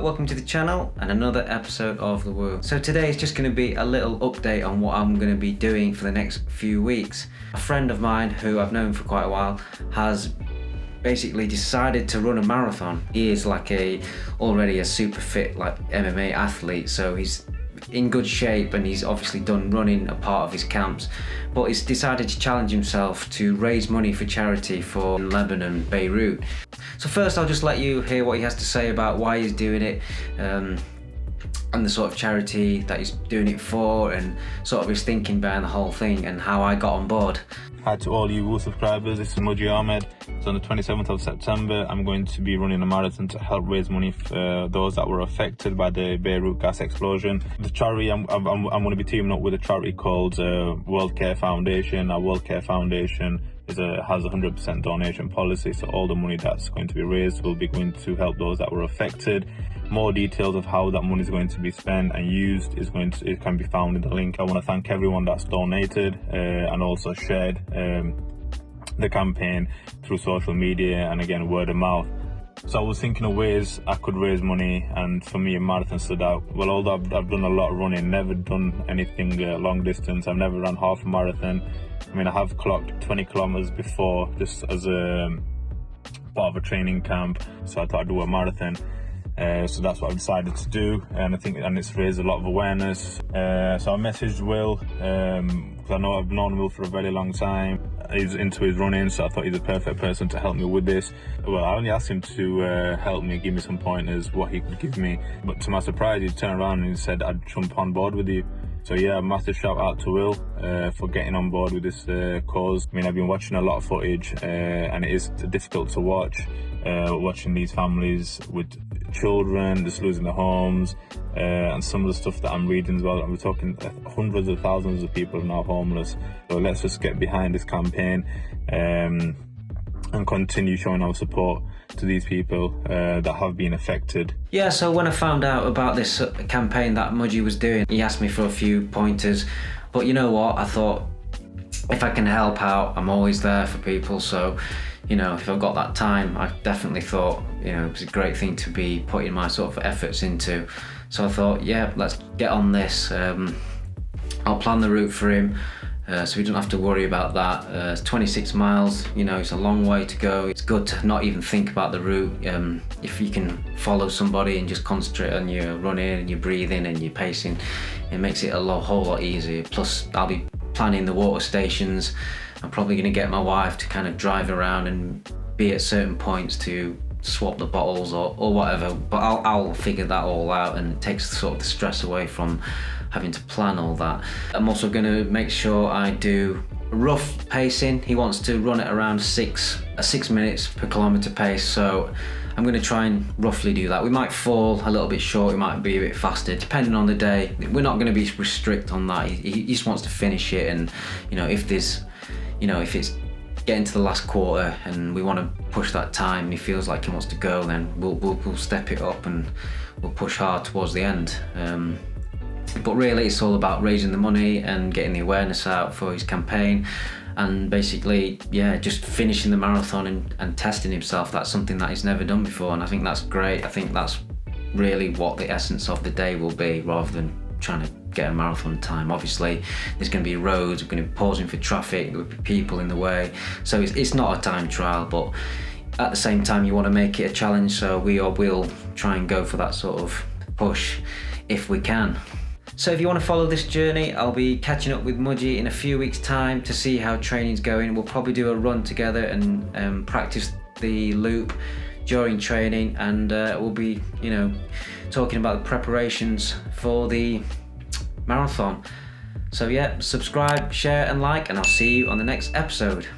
welcome to the channel and another episode of The World. So today is just going to be a little update on what I'm going to be doing for the next few weeks. A friend of mine who I've known for quite a while has basically decided to run a marathon. He is already a super fit MMA athlete, so he's in good shape and he's obviously done running a part of his camps, but he's decided to challenge himself to raise money for charity for Lebanon, Beirut. So first I'll just let you hear what he has to say about why he's doing it, and the sort of charity that he's doing it for, and sort of his thinking behind the whole thing and how I got on board. Hi to all you subscribers, this is Mujjy Ahmed. So on the 27th of September, I'm going to be running a marathon to help raise money for those that were affected by the Beirut gas explosion. The charity, I'm going to be teaming up with a charity called World Care Foundation. Our World Care Foundation has a 100% donation policy, so all the money that's going to be raised will be going to help those that were affected. More details of how that money is going to be spent and used it can be found in the link. I want to thank everyone that's donated and also shared the campaign through social media and again word of mouth. So I was thinking of ways I could raise money, and for me a marathon stood out. Well, although I've done a lot of running, never done anything long distance. I've never run half a marathon. I mean, I have clocked 20 kilometers before, just as a part of a training camp, so I thought I'd do a marathon. So that's what I decided to do, and I think it's raised a lot of awareness. So I messaged Will, because I know I've known Will for a very long time. He's into his running, so I thought he's a perfect person to help me with this. Well, I only asked him to help me, give me some pointers, what he could give me. But to my surprise, he turned around and he said, I'd jump on board with you. So yeah, massive shout out to Will for getting on board with this cause. I mean, I've been watching a lot of footage and it is difficult to watch, watching these families with children just losing their homes, and some of the stuff that I'm reading as well. We're talking hundreds of thousands of people are now homeless. So let's just get behind this campaign and continue showing our support to these people that have been affected. Yeah, so when I found out about this campaign that Mujjy was doing, he asked me for a few pointers, but you know what, I thought if I can help out, I'm always there for people. So if I've got that time, I definitely thought it was a great thing to be putting my sort of efforts into. So I thought, yeah, let's get on this. I'll plan the route for him, so we don't have to worry about that. It's 26 miles, it's a long way to go. It's good to not even think about the route. If you can follow somebody and just concentrate on your running and your breathing and your pacing, it makes it a whole lot easier. Plus, I'll be planning the water stations. I'm probably going to get my wife to kind of drive around and be at certain points to swap the bottles or whatever, but I'll figure that all out, and it takes sort of the stress away from having to plan all that. I'm also going to make sure I do rough pacing. He wants to run it around 6 minutes per kilometre pace, so I'm going to try and roughly do that. We might fall a little bit short, we might be a bit faster, depending on the day. We're not going to be strict on that. He just wants to finish it, and if it's getting to the last quarter and we want to push that time and he feels like he wants to go, then we'll step it up and we'll push hard towards the end. But really it's all about raising the money and getting the awareness out for his campaign, and basically, yeah, just finishing the marathon and testing himself. That's something that he's never done before, and I think that's great. I think that's really what the essence of the day will be, rather than trying to get a marathon time. Obviously there's going to be roads, we're going to be pausing for traffic, there will be people in the way, so it's not a time trial, but at the same time you want to make it a challenge, so we will try and go for that sort of push if we can. So if you want to follow this journey, I'll be catching up with Mujjy in a few weeks time to see how training's going. We'll probably do a run together and practice the loop during training, and we'll be talking about the preparations for the marathon. So yeah, subscribe, share and like, and I'll see you on the next episode.